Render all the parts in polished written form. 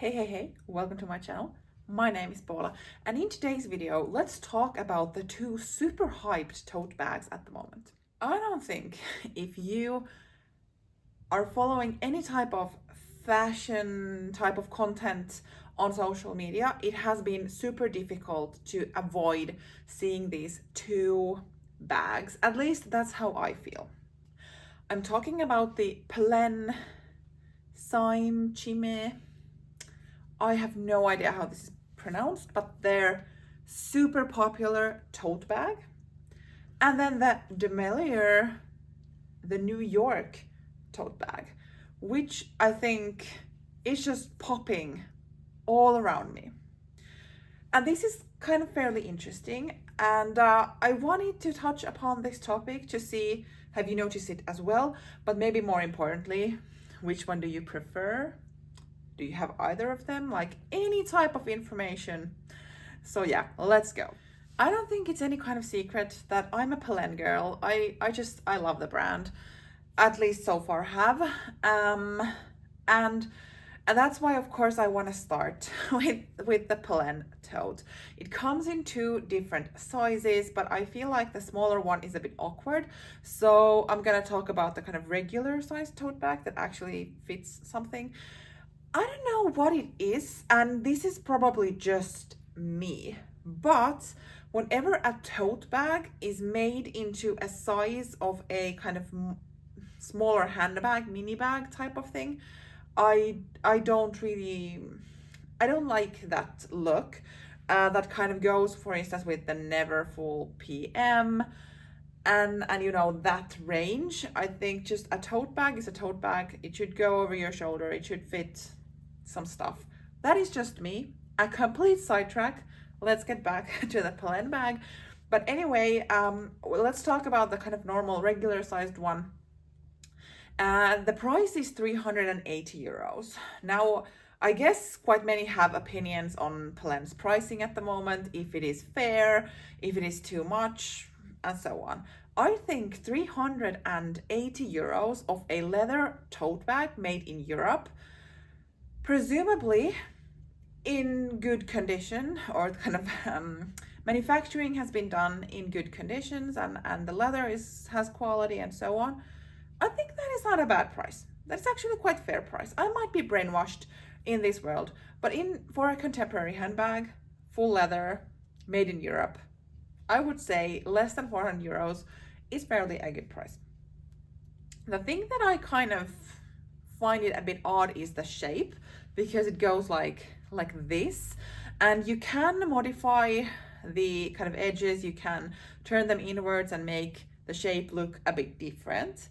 Hey, welcome to my channel. My name is Paula, and in today's video, let's talk about the two super hyped tote bags at the moment. I don't think if you are following any type of fashion type of content on social media, it has been super difficult to avoid seeing these two bags. At least that's how I feel. I'm talking about the Polène, Cyme. I have no idea how this is pronounced, but they're super popular tote bag. And then the Demellier, the New York tote bag, which I think is just popping all around me. And this is kind of fairly interesting. And I wanted to touch upon this topic to see, have you noticed it as well? But maybe more importantly, which one do you prefer? Do you have either of them? Like any type of information. So yeah, let's go. I don't think it's any kind of secret that I'm a Polène girl. I love the brand, at least so far have. And that's why, of course, I want to start with the Polène tote. It comes in two different sizes, but I feel like the smaller one is a bit awkward. So I'm gonna talk about the kind of regular size tote bag that actually fits something. I don't know what it is, and this is probably just me, but whenever a tote bag is made into a size of a kind of smaller handbag, mini bag type of thing, I don't like that look. That kind of goes, for instance, with the Never Full PM and you know, that range. I think just a tote bag is a tote bag. It should go over your shoulder. It should fit some stuff. That is just me. A complete sidetrack. Let's get back to the Polène bag. But anyway, let's talk about the kind of normal regular sized one. The price is 380 euros. Now, I guess quite many have opinions on Polène's pricing at the moment, if it is fair, if it is too much, and so on. I think 380 euros of a leather tote bag made in Europe, presumably in good condition, or kind of manufacturing has been done in good conditions, and the leather has quality and so on. I think that is not a bad price. That's actually quite fair price. I might be brainwashed in this world, but for a contemporary handbag, full leather, made in Europe, I would say less than 400 euros is fairly a good price. The thing that I kind of find it a bit odd is the shape, because it goes like this, and you can modify the kind of edges. You can turn them inwards and make the shape look a bit different.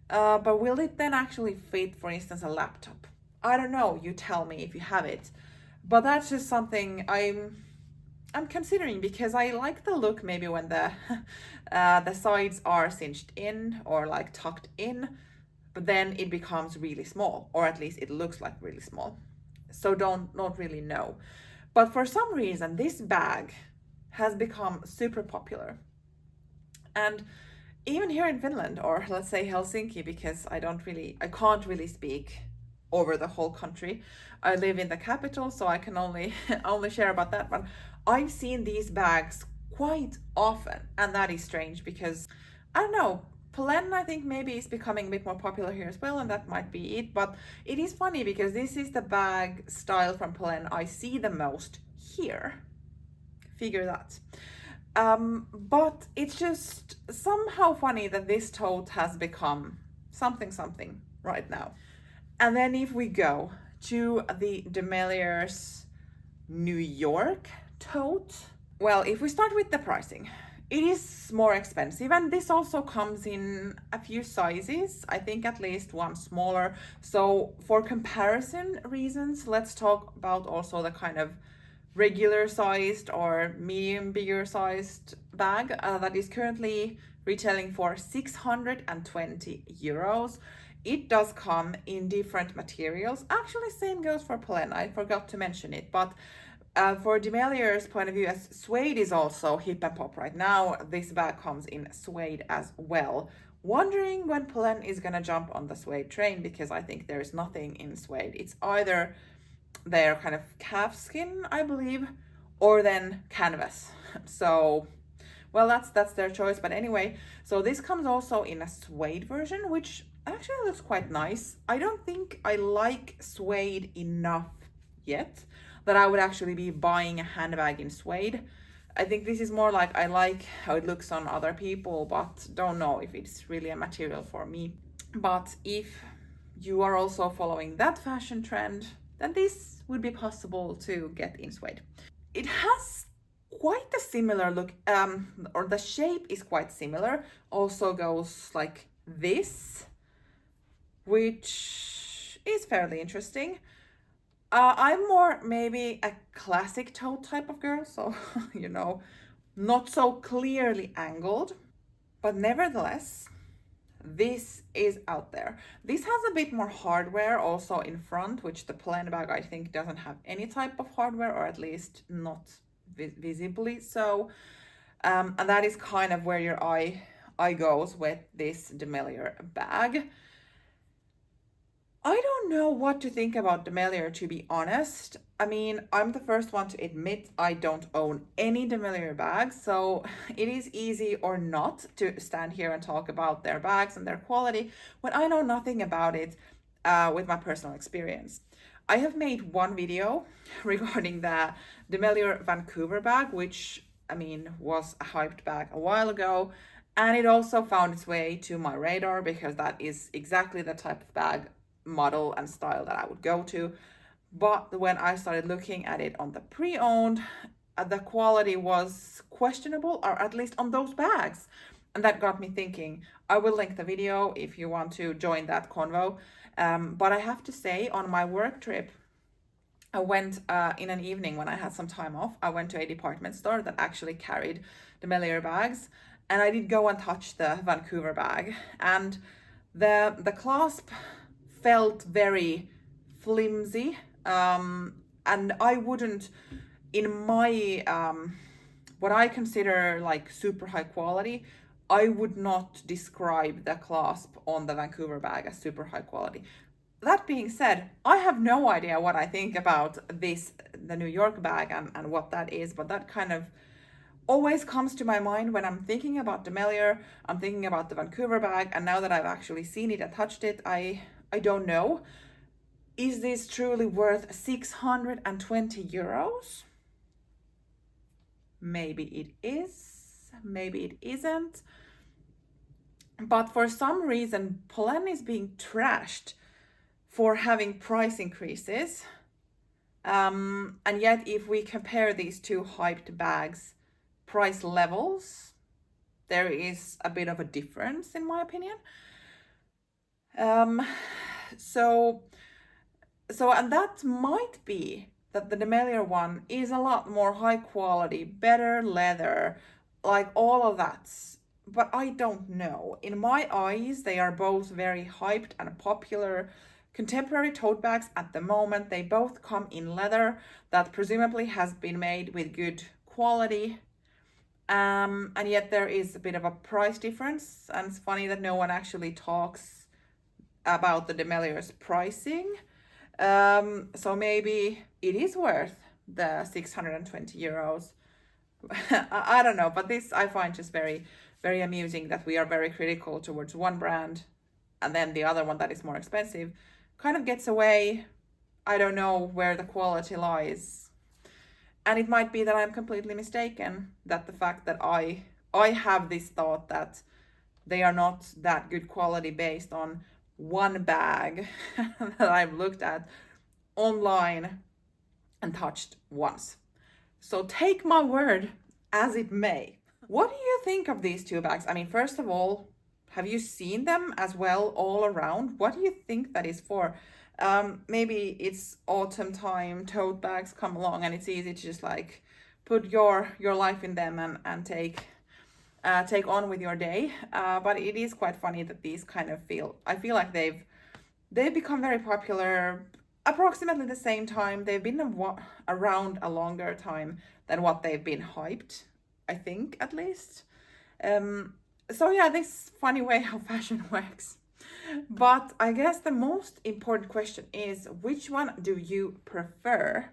But will it then actually fit, for instance, a laptop? I don't know. You tell me if you have it. But that's just something I'm considering, because I like the look maybe when the sides are cinched in or like tucked in, but then it becomes really small, or at least it looks like really small. So not really know. But for some reason, this bag has become super popular. And even here in Finland, or let's say Helsinki, because I can't really speak over the whole country. I live in the capital, so I can only share about that one. I've seen these bags quite often, and that is strange because, I don't know, Polène, I think maybe is becoming a bit more popular here as well, and that might be it. But it is funny because this is the bag style from Polène I see the most here. Figure that. But it's just somehow funny that this tote has become something right now. And then if we go to the Demellier's New York tote, well, if we start with the pricing, it is more expensive, and this also comes in a few sizes, I think at least one smaller. So for comparison reasons, let's talk about also the kind of regular sized or medium bigger sized bag that is currently retailing for 620 euros. It does come in different materials. Actually, same goes for Polène. I forgot to mention it, but for Demellier's point of view, as suede is also hip and pop right now, this bag comes in suede as well. Wondering when Polène is gonna jump on the suede train, because I think there is nothing in suede. It's either they're kind of calfskin, I believe, or then canvas. So, well, that's their choice. But anyway, so this comes also in a suede version, which actually looks quite nice. I don't think I like suede enough yet that I would actually be buying a handbag in suede. I think this is more like I like how it looks on other people, but don't know if it's really a material for me. But if you are also following that fashion trend, then this would be possible to get in suede. It has quite a similar look, or the shape is quite similar. Also goes like this, which is fairly interesting. I'm more maybe a classic tote type of girl, so you know, not so clearly angled, but nevertheless, this is out there. This has a bit more hardware also in front, which the Polène bag I think doesn't have any type of hardware, or at least not visibly so. And that is kind of where your eye goes with this Demellier bag. I don't know what to think about Demellier, to be honest. I mean, I'm the first one to admit I don't own any Demellier bags, so it is easy or not to stand here and talk about their bags and their quality when I know nothing about it with my personal experience. I have made one video regarding the Demellier Vancouver bag, which, I mean, was a hyped bag a while ago, and it also found its way to my radar because that is exactly the type of bag, model and style that I would go to. But when I started looking at it on the pre-owned, the quality was questionable, or at least on those bags. And that got me thinking. I will link the video if you want to join that convo. But I have to say, on my work trip, I went in an evening when I had some time off. I went to a department store that actually carried Demellier bags, and I did go and touch the Vancouver bag, and the clasp felt very flimsy, and I wouldn't, in my what I consider like super high quality, I would not describe the clasp on the Vancouver bag as super high quality. That being said, I have no idea what I think about this, the New York bag, and what that is, but that kind of always comes to my mind when I'm thinking about Demellier. I'm thinking about the Vancouver bag, and now that I've actually seen it and touched it, I don't know. Is this truly worth 620 euros? Maybe it is, maybe it isn't. But for some reason, Polène is being trashed for having price increases. And yet, if we compare these two hyped bags' price levels, there is a bit of a difference, in my opinion. And that might be that the Demellier one is a lot more high quality, better leather, like all of that. But I don't know. In my eyes, they are both very hyped and popular contemporary tote bags at the moment. They both come in leather that presumably has been made with good quality. And yet there is a bit of a price difference. And it's funny that no one actually talks about the Demellier's pricing. So maybe it is worth the 620 euros. I don't know, but this I find just very, very amusing that we are very critical towards one brand, and then the other one that is more expensive kind of gets away. I don't know where the quality lies. And it might be that I'm completely mistaken, that the fact that I have this thought that they are not that good quality based on one bag that I've looked at online and touched once. So take my word as it may. What do you think of these two bags? I mean, first of all, have you seen them as well all around? What do you think that is for? Maybe it's autumn time, tote bags come along and it's easy to just like put your life in them and take on with your day. But it is quite funny that these kind of I feel like they've become very popular approximately the same time. They've been around a longer time than what they've been hyped, I think, at least. So yeah, this funny way how fashion works. But I guess the most important question is, which one do you prefer?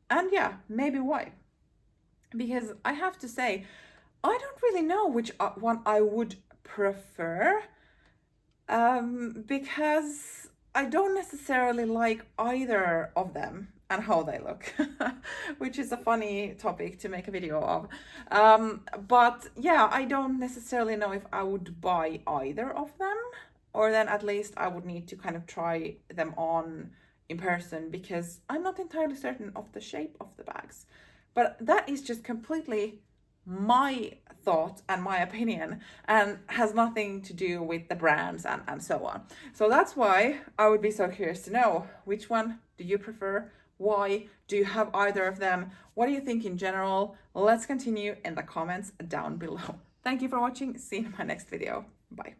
And yeah, maybe why? Because I have to say, I don't really know which one I would prefer, because I don't necessarily like either of them and how they look, which is a funny topic to make a video of. But yeah, I don't necessarily know if I would buy either of them, or then at least I would need to kind of try them on in person, because I'm not entirely certain of the shape of the bags. But that is just completely my thought and my opinion, and has nothing to do with the brands and so on. So that's why I would be so curious to know, which one do you prefer? Why? Do you have either of them? What do you think in general? Let's continue in the comments down below. Thank you for watching. See you in my next video. Bye.